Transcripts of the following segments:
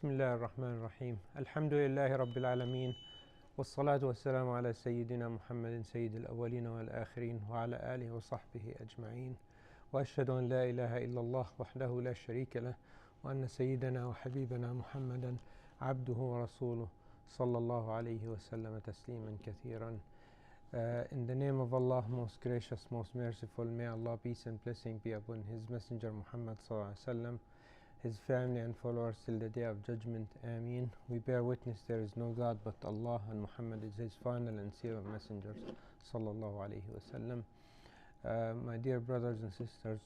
بسم الله الرحمن الرحيم. الحمد لله رب العالمين، والصلاة والسلام على سيدنا محمد سيد الأولين والآخرين وعلى آله وصحبه أجمعين، وأشهد أن لا إله إلا الله وحده لا شريك له، وأن سيدنا وحبيبنا محمدا عبده ورسوله صلى الله عليه وسلم تسليما كثيرا. In the name of Allah, most gracious, most merciful, may Allah peace and blessing be upon His Messenger Muhammad sallallahu alaihi wasallam, his family and followers till the day of judgment. Ameen. We bear witness there is no God but Allah, and Muhammad is his final and seal messengers sallallahu alaihi wasallam. My dear brothers and sisters,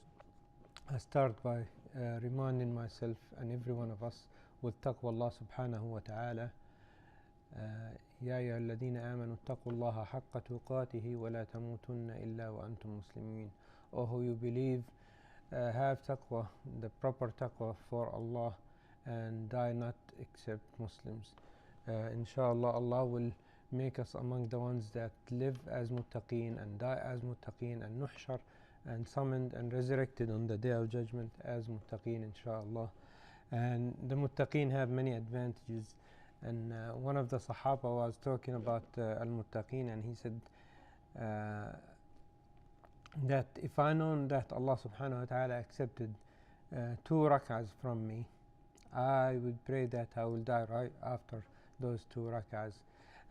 I start by reminding myself and every one of us with taqwa Allah subhanahu wa ta'ala. يا أيها الذين آمنوا اتقوا الله حق تقاته ولا تموتن إلا وأنتم مسلمين. O who you believe, have taqwa, the proper taqwa for Allah, and die not except Muslims. Inshallah, Allah will make us among the ones that live as muttaqeen and die as muttaqeen and nuhshar and summoned and resurrected on the day of judgment as muttaqeen, inshallah. And the muttaqeen have many advantages. And one of the Sahaba was talking about al-muttaqeen, and he said that if I known that Allah subhanahu wa ta'ala accepted 2 rak'ahs from me, I would pray that I will die right after those 2 rak'ahs.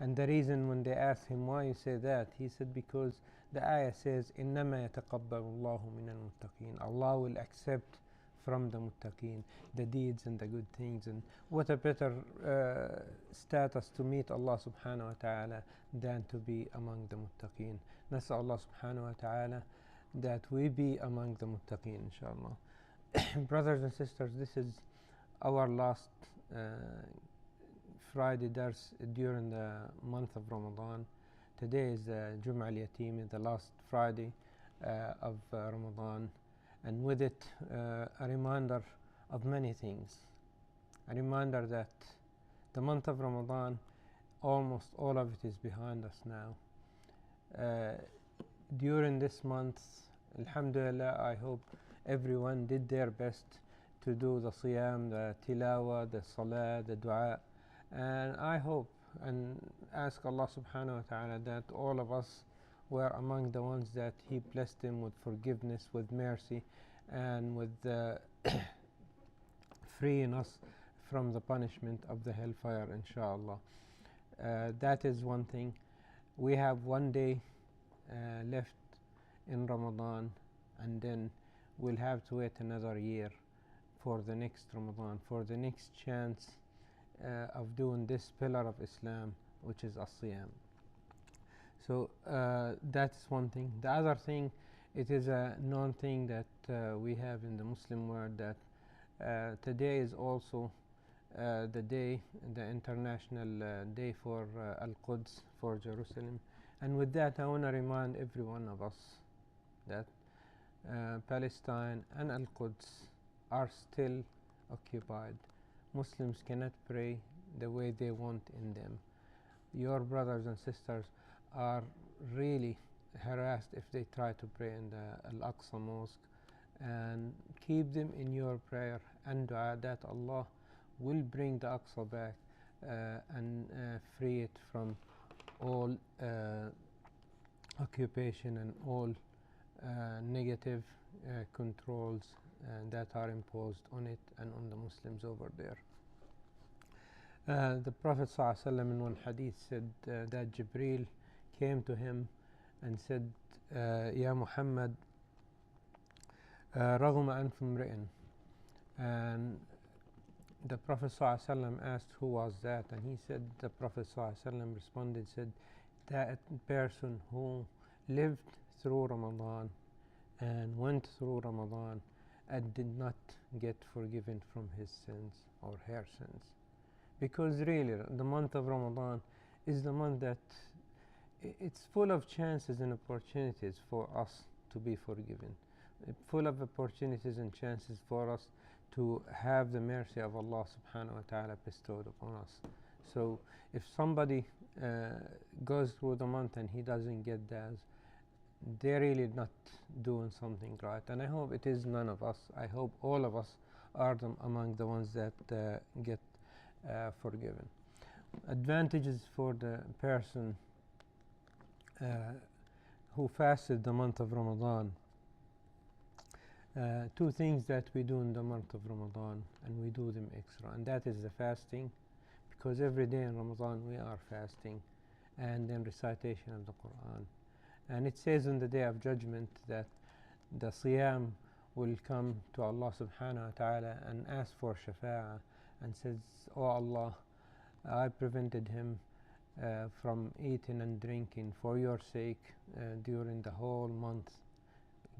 And the reason, when they asked him why you say that, he said because the ayah says إِنَّمَا يَتَقَبَّلُ اللَّهُ مِنَ الْمُتَّقِينَ. Allah will accept from the muttaqeen the deeds and the good things. And what a better status to meet Allah subhanahu wa ta'ala than to be among the muttaqeen. Nas'al Allah subhanahu wa ta'ala that we be among the muttaqeen, inshallah. Brothers and sisters, this is our last Friday dars during the month of Ramadan. Today is Jum'ah al-Yatim, the last Friday of Ramadan, and with it a reminder of many things. A reminder that the month of Ramadan, almost all of it is behind us now. During this month, alhamdulillah, I hope everyone did their best to do the siyam, the tilawa, the salah, the dua. And I hope and ask Allah subhanahu wa ta'ala that all of us were among the ones that He blessed them with forgiveness, with mercy, and with freeing us from the punishment of the hellfire, inshallah. That is one thing. We have one day left in Ramadan, and then we'll have to wait another year for the next Ramadan, for the next chance of doing this pillar of Islam, which is as-siyam. So that's one thing. The other thing, it is a known thing that we have in the Muslim world, that today is also the day, the international day for Al-Quds, for Jerusalem. And with that, I want to remind every one of us that Palestine and Al-Quds are still occupied. Muslims cannot pray the way they want in them. Your brothers and sisters are really harassed if they try to pray in the Al-Aqsa Mosque, and keep them in your prayer and dua that Allah will bring the Aqsa back and free it from all occupation and all negative controls that are imposed on it and on the Muslims over there. The Prophet ﷺ in one hadith said that Jibreel came to him and said, Ya Muhammad, رغم أنف امرئ. And the Prophet ﷺ asked who was that, and he said, the Prophet ﷺ responded, said, that person who lived through Ramadan and went through Ramadan and did not get forgiven from his sins or her sins. Because really, the month of Ramadan is the month that it's full of chances and opportunities for us to be forgiven, full of opportunities and chances for us to have the mercy of Allah subhanahu wa ta'ala bestowed upon us. So if somebody goes through the month and he doesn't get that, they're really not doing something right. And I hope it is none of us. I hope all of us are among the ones that get forgiven. Advantages for the person who fasted the month of Ramadan. Two things that we do in the month of Ramadan, and we do them extra, and that is the fasting, because every day in Ramadan we are fasting, and then recitation of the Quran. And it says on the Day of Judgment that the Siyam will come to Allah subhanahu wa ta'ala and ask for shafa'ah and says, "Oh Allah, I prevented him from eating and drinking for your sake during the whole month.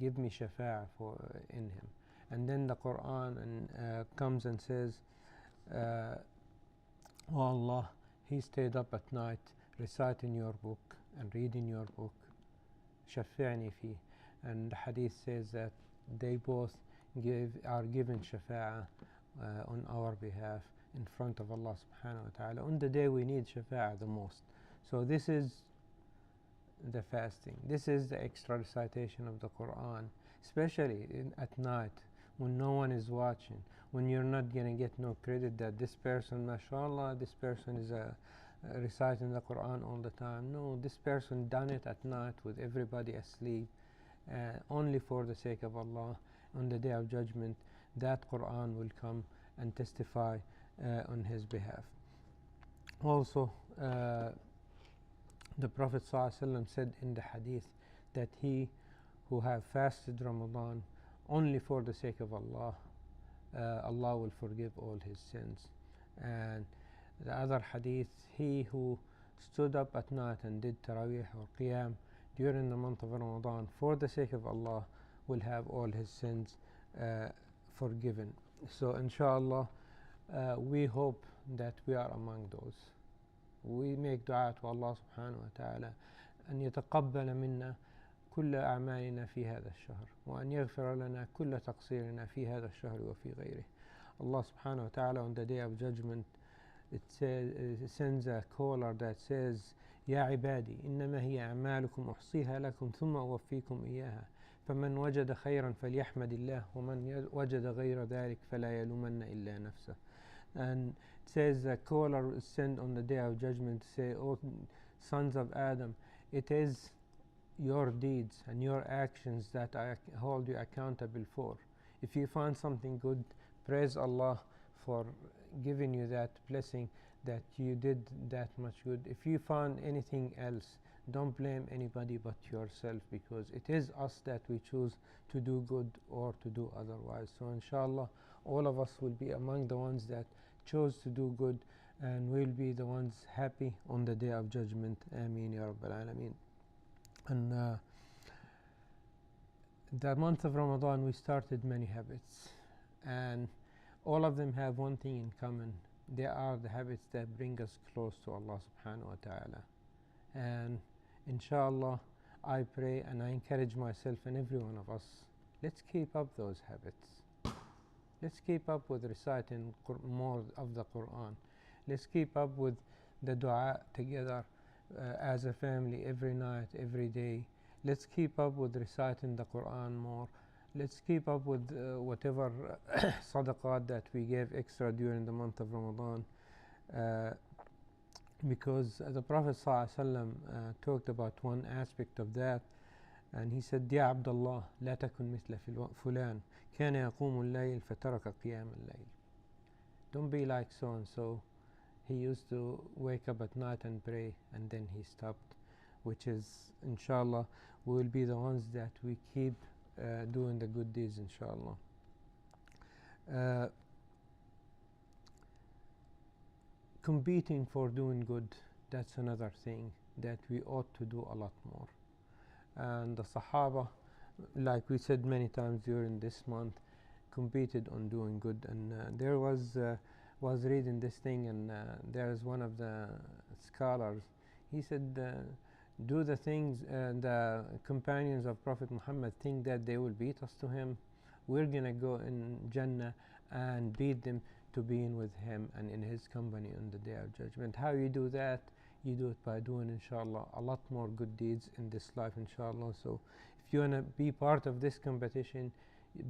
Give me shafa'ah in him." And then the Quran comes and says, "Oh Allah, he stayed up at night reciting your book and reading your book. Shafi'ni fi." And the hadith says that they both are given shafa'ah on our behalf in front of Allah subhanahu wa ta'ala on the day we need shafa'ah the most. So this is the fasting. This is the extra recitation of the Quran, especially at night when no one is watching, when you're not going to get no credit that this person, mashallah, this person is reciting the Quran all the time. No, this person done it at night with everybody asleep, only for the sake of Allah. On the Day of Judgment, that Quran will come and testify on his behalf. Also, the Prophet ﷺ said in the hadith that he who have fasted Ramadan only for the sake of Allah, Allah will forgive all his sins. And the other hadith, he who stood up at night and did Taraweeh or Qiyam during the month of Ramadan for the sake of Allah will have all his sins forgiven. So inshallah, we hope that we are among those. We make dua to Allah subhanahu wa ta'ala أن يتقبل منا كل أعمالنا في هذا الشهر وأن يغفر لنا كل تقصيرنا في هذا الشهر وفي غيره. Allah subhanahu wa ta'ala on the Day of Judgment, it sends a caller that says, "يا عبادي إنما هي أعمالكم أحصيها لكم ثم أوفيكم إياها فمن وجد خيرا فليحمد الله ومن وجد غير ذلك فلا يلومن إلا نفسه." And it says the caller is sent on the Day of Judgment to say, "O sons of Adam, it is your deeds and your actions that I hold you accountable for. If you find something good, praise Allah for giving you that blessing that you did that much good. If you find anything else, don't blame anybody but yourself, because it is us that we choose to do good or to do otherwise." So inshallah, all of us will be among the ones that chose to do good, and will be the ones happy on the Day of Judgment. Ameen ya Rabbal Alameen. And the month of Ramadan we started many habits, and all of them have one thing in common. They are the habits that bring us close to Allah subhanahu wa ta'ala. And inshallah, I pray and I encourage myself and every one of us, let's keep up those habits. Let's keep up with reciting more of the Quran. Let's keep up with the dua together as a family every night, every day. Let's keep up with reciting the Quran more. Let's keep up with whatever sadaqat that we gave extra during the month of Ramadan. Because the Prophet ﷺ talked about one aspect of that, and he said, "Ya Abdullah, لا تكن مثل فلان كان يقوم الليل فترك قيام الليل." Don't be like so and so. He used to wake up at night and pray, and then he stopped. Which is, inshallah, we will be the ones that we keep doing the good deeds, inshallah. Competing for doing good, that's another thing that we ought to do a lot more. And the Sahaba, like we said many times during this month, competed on doing good. And there was reading this thing, and there is one of the scholars, he said, do the things the companions of Prophet Muhammad think that they will beat us to him? We're going to go in Jannah and beat them to being with him and in his company on the Day of Judgment. How you do that? You do it by doing, inshallah, a lot more good deeds in this life, inshallah. So if you want to be part of this competition,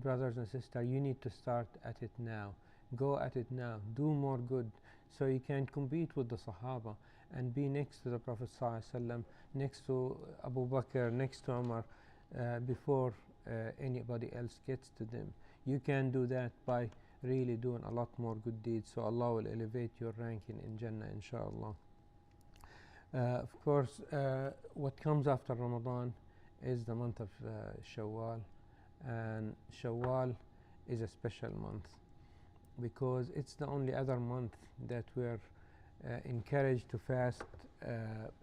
brothers and sisters, you need to start at it now. Go at it now. Do more good so you can compete with the Sahaba and be next to the Prophet ﷺ, next to Abu Bakr, next to Umar, before anybody else gets to them. You can do that by really doing a lot more good deeds, so Allah will elevate your ranking in Jannah, inshallah. Of course, what comes after Ramadan is the month of Shawwal, and Shawwal is a special month because it's the only other month that we're encouraged to fast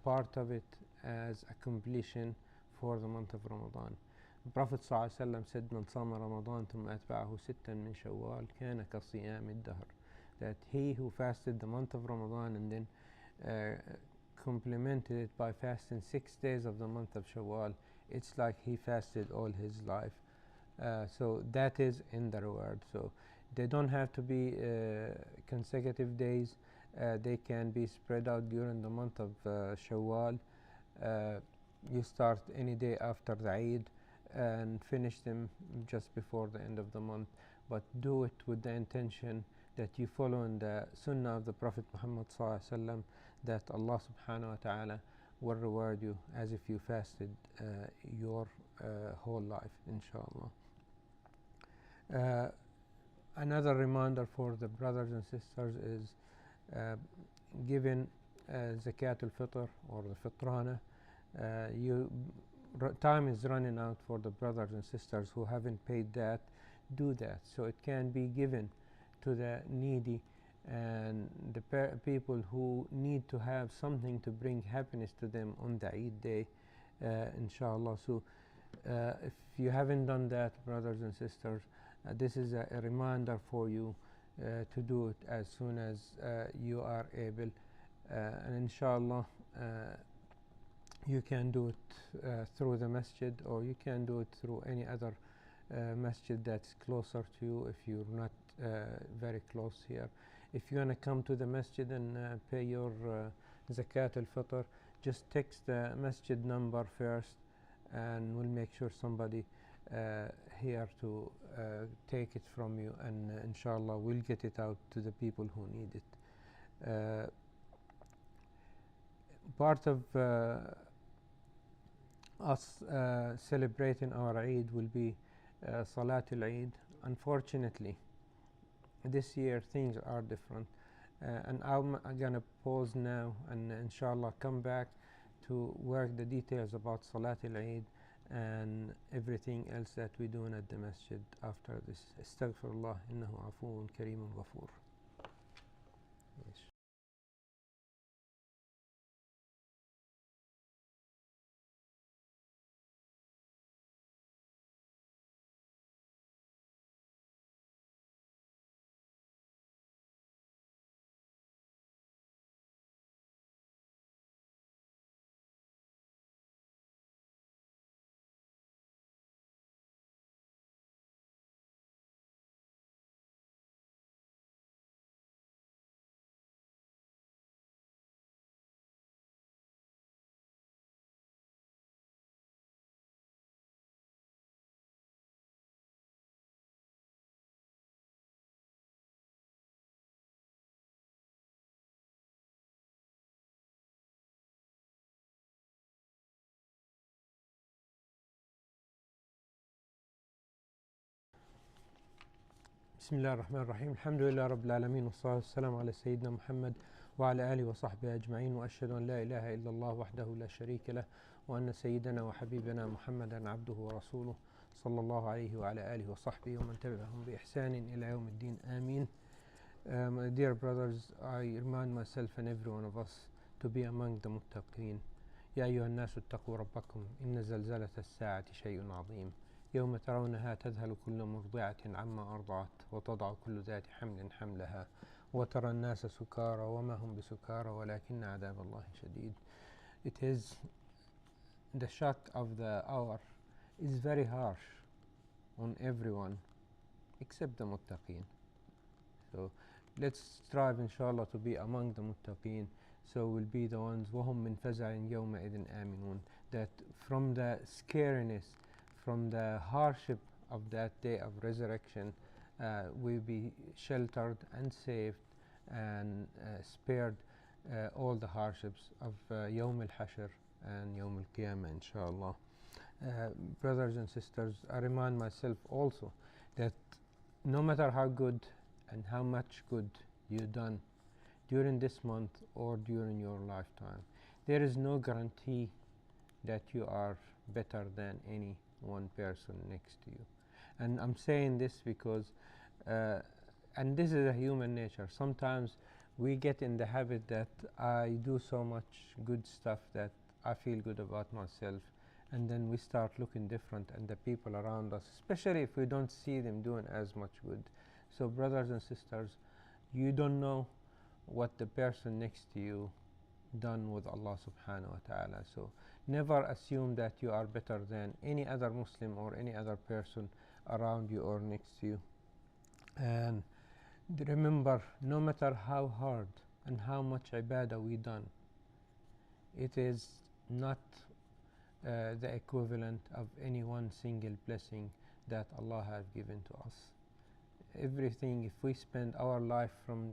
part of it as a completion for the month of Ramadan. The Prophet ﷺ said, "من صام رمضان ثم أتبعه ستا من شوال كان كصيام الدهر." That he who fasted the month of Ramadan and then complemented it by fasting 6 days of the month of Shawwal, it's like he fasted all his life. So that is in the reward. So they don't have to be consecutive days. They can be spread out during the month of Shawwal. You start any day after the Eid and finish them just before the end of the month, but do it with the intention that you follow in the Sunnah of the Prophet Muhammad ﷺ, that Allah subhanahu wa ta'ala will reward you as if you fasted your whole life, inshallah. Another reminder for the brothers and sisters is giving Zakat al-Fitr or the Fitrana. Time is running out for the brothers and sisters who haven't paid that. Do that so it can be given to the needy and the people who need to have something to bring happiness to them on the Eid day, inshallah. So if you haven't done that, brothers and sisters, this is a reminder for you to do it as soon as you are able, and inshallah you can do it through the masjid, or you can do it through any other masjid that's closer to you if you're not very close here. If you want to come to the masjid and pay your Zakat al-Fitr, just text the masjid number first and we'll make sure somebody here to take it from you, and inshallah we'll get it out to the people who need it. Part of us celebrating our Eid will be Salatul Eid. Unfortunately, this year things are different, and I'm gonna pause now and inshallah come back to work the details about Salatul Eid and everything else that we do at the masjid after this. Astaghfirullah, innahu afuun kareemun ghafoor. Yes. بسم الله الرحمن الرحيم. الحمد لله رب العالمين، والصلاة والسلام على سيدنا محمد وعلى آله وصحبه أجمعين، وأشهد أن لا إله إلا الله وحده لا شريك له، وأن سيدنا وحبيبنا محمدا عبده ورسوله صلى الله عليه وعلى آله وصحبه ومن تبعهم بإحسان إلى يوم الدين. آمين. My dear brothers, I remind myself and every one of us to be among the muttaqeen. يا أيها الناس اتقوا ربكم إن زلزلة الساعة شيء عظيم يوم ترونها تذهل كل مرضعة عما أرضعت وتضع كل ذات حمل حملها وترى الناس سكارى وما هم بسكارى ولكن عذاب الله شديد. It is the shock of the hour is very harsh on everyone except the muttaqeen. So let's strive inshallah to be among the muttaqeen, so we'll be the ones وهم من فزع يومئذ آمنون, that from the scariness, from the hardship of that day of resurrection, will be sheltered and saved and spared all the hardships of Yawm al-Hashr and Yawm al-Qiyamah, inshallah. Brothers and sisters, I remind myself also that no matter how good and how much good you've done during this month or during your lifetime, there is no guarantee that you are better than any one person next to you. And I'm saying this because, and this is a human nature, sometimes we get in the habit that I do so much good stuff that I feel good about myself, and then we start looking different and the people around us, especially if we don't see them doing as much good. So brothers and sisters, you don't know what the person next to you done with Allah subhanahu wa ta'ala. So never assume that you are better than any other Muslim or any other person around you or next to you. And remember, no matter how hard and how much ibadah we done, it is not the equivalent of any one single blessing that Allah has given to us. Everything, if we spend our life from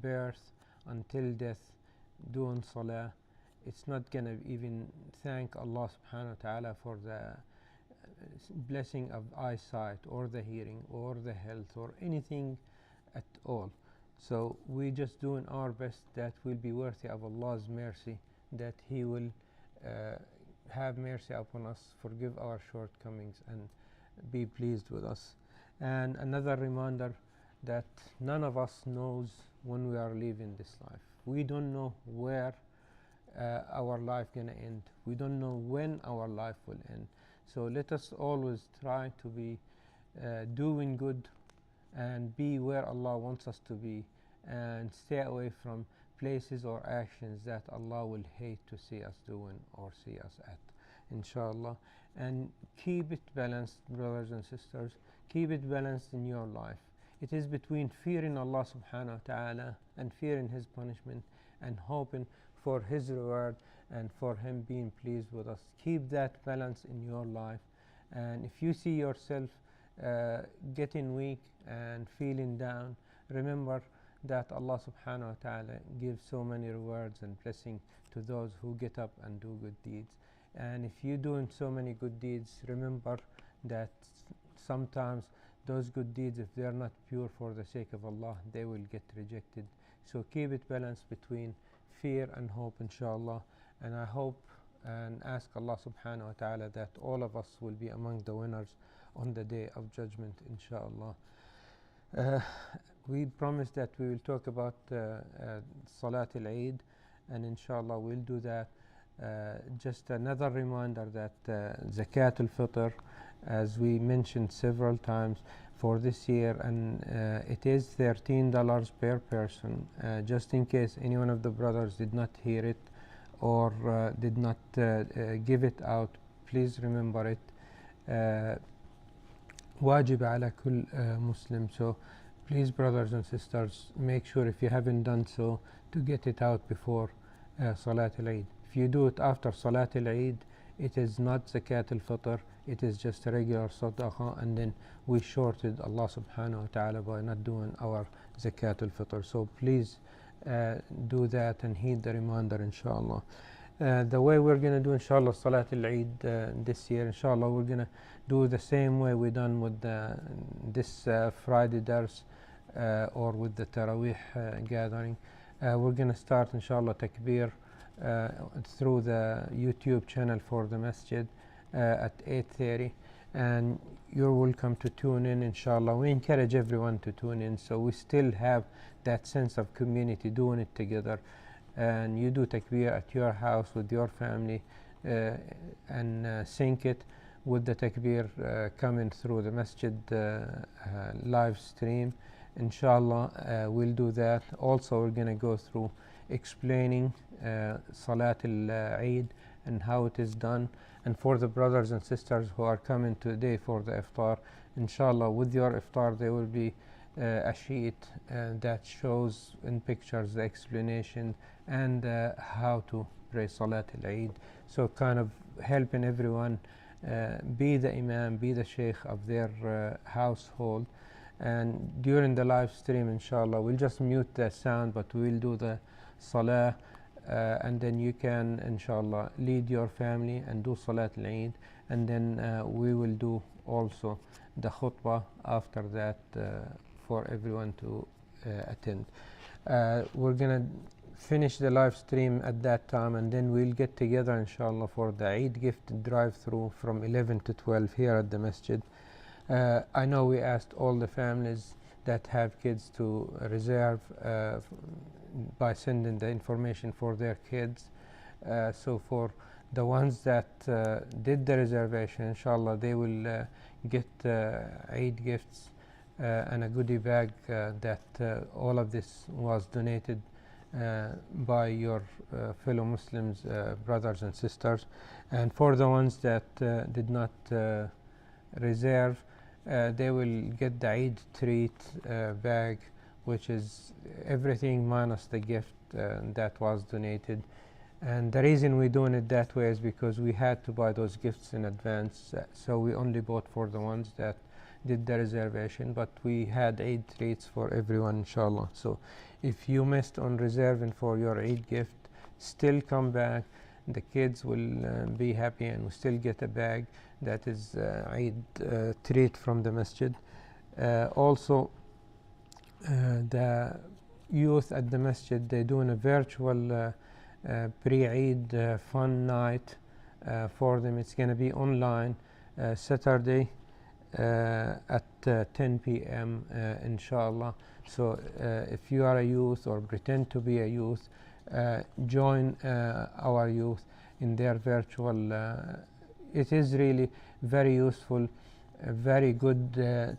birth until death doing salah, it's not going to even thank Allah subhanahu wa ta'ala for the blessing of eyesight or the hearing or the health or anything at all. So we just doing our best that will be worthy of Allah's mercy, that He will have mercy upon us, forgive our shortcomings and be pleased with us. And another reminder that none of us knows when we are leaving this life. We don't know where our life gonna end. We don't know when our life will end. So let us always try to be doing good and be where Allah wants us to be, and stay away from places or actions that Allah will hate to see us doing or see us at, inshallah. And keep it balanced, brothers and sisters. Keep it balanced in your life. It is between fearing Allah subhanahu wa ta'ala and fearing His punishment and hoping for His reward and for Him being pleased with us. Keep that balance in your life. And if you see yourself getting weak and feeling down, remember that Allah subhanahu wa ta'ala gives so many rewards and blessings to those who get up and do good deeds. And if you're doing so many good deeds, remember that sometimes those good deeds, if they are not pure for the sake of Allah, they will get rejected. So keep it balanced between fear and hope, inshallah. And I hope and ask Allah subhanahu wa ta'ala that all of us will be among the winners on the day of judgment, inshallah. We promised that we will talk about Salat al-Eid, and inshallah we'll do that. Just another reminder that Zakat al-Fitr, as we mentioned several times, for this year, and it is $13 per person. Just in case any one of the brothers did not hear it or did not give it out, please remember it. Wajib ala kull Muslim. So please, brothers and sisters, make sure, if you haven't done so, to get it out before Salat al-Eid. If you do it after Salat al-Eid, it is not Zakat al-Fitr, it is just a regular sadaqah, and then we shorted Allah subhanahu wa ta'ala by not doing our Zakat al-Fitr. So please do that and heed the reminder, inshallah. The way we're going to do, inshallah, Salat al-Eid this year, inshallah, we're going to do the same way we done with this Friday dars or with the Taraweeh gathering. We're going to start, inshallah, takbir through the YouTube channel for the masjid at 8:30, and you're welcome to tune in, inshallah. We encourage everyone to tune in, so we still have that sense of community doing it together. And you do takbir at your house with your family and sync it with the takbir coming through the masjid live stream, inshallah. We'll do that. Also, we're going to go through explaining Salat al-Eid and how it is done. And for the brothers and sisters who are coming today for the iftar, inshallah, with your iftar there will be a sheet that shows in pictures the explanation and how to pray Salat al-Eid. So kind of helping everyone be the imam, be the sheikh of their household, And during the live stream, inshallah, we'll just mute the sound, but we'll do the salah, and then you can, inshallah, lead your family and do salat al-Eid, and then we will do also the khutbah after that for everyone to attend. We're gonna finish the live stream at that time, and then we'll get together, inshallah, for the Eid gift drive-through from 11 to 12 here at the masjid. I know we asked all the families that have kids to reserve by sending the information for their kids. So for the ones that did the reservation, inshallah, they will get Eid gifts and a goodie bag that all of this was donated by your fellow Muslims, brothers and sisters. And for the ones that did not reserve, they will get the Eid treat bag, which is everything minus the gift that was donated. And the reason we're doing it that way is because we had to buy those gifts in advance, so we only bought for the ones that did the reservation, but we had Eid treats for everyone, inshallah. So if you missed on reserving for your Eid gift, still come back. The kids will be happy, and we still get a bag that is Eid treat from the masjid. Also, the youth at the masjid, they're doing a virtual pre-Eid fun night for them. It's going to be online Saturday at 10 p.m. Inshallah. So if you are a youth or pretend to be a youth, join our youth in their virtual. It is really very useful, a very good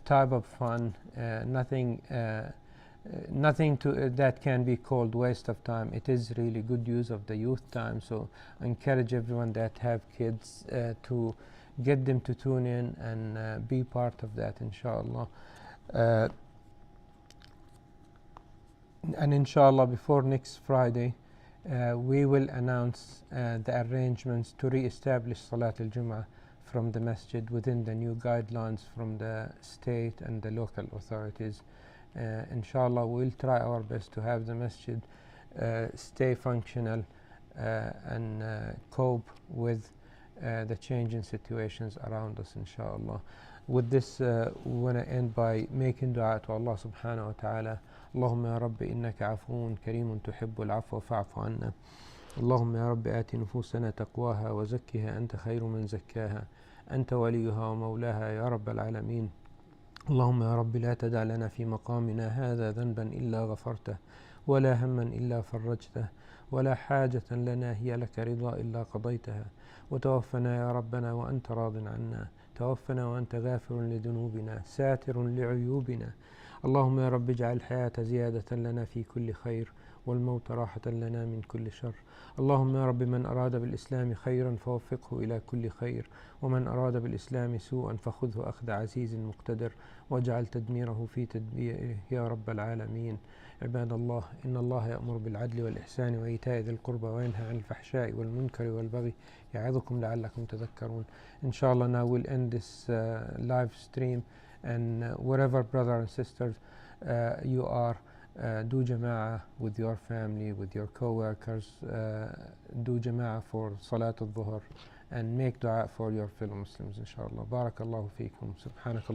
type of fun. Nothing that can be called waste of time. It is really good use of the youth time. So I encourage everyone that have kids to get them to tune in and be part of that, inshallah. And inshallah, before next Friday, we will announce the arrangements to re-establish Salat al-Jum'ah from the masjid within the new guidelines from the state and the local authorities. Inshallah, we'll try our best to have the masjid stay functional and cope with the changing situations around us, inshallah. With this, we want to end by making dua to Allah subhanahu wa ta'ala. اللهم يا رب إنك عفو كريم تحب العفو فاعف عنا. اللهم يا رب آت نفوسنا تقواها وزكها أنت خير من زكاها أنت وليها ومولاها يا رب العالمين. اللهم يا رب لا تدع لنا في مقامنا هذا ذنبا إلا غفرته ولا هما إلا فرجته ولا حاجة لنا هي لك رضا إلا قضيتها وتوفنا يا ربنا وأنت راض عنا. توفنا وأنت غافر لذنوبنا ساتر لعيوبنا. اللهم يا رب اجعل الحياة زيادة لنا في كل خير والموت راحة لنا من كل شر. اللهم يا رب من أراد بالإسلام خيرا فوفقه إلى كل خير ومن أراد بالإسلام سوءا فخذه أخذ عزيز مقتدر واجعل تدميره في تدبيره يا رب العالمين. عباد الله، إن الله يأمر بالعدل والإحسان وإيتاء ذي القربى وينهى عن الفحشاء والمنكر والبغي يعظكم لعلكم تذكرون. Inshallah, now we'll end this live stream, and wherever brothers and sisters you are, do jama'ah with your family, with your co-workers, do jama'ah for Salat al-Dhuhr, and make dua for your fellow Muslims, inshallah. Barakallahu feekum. Subhanakallah.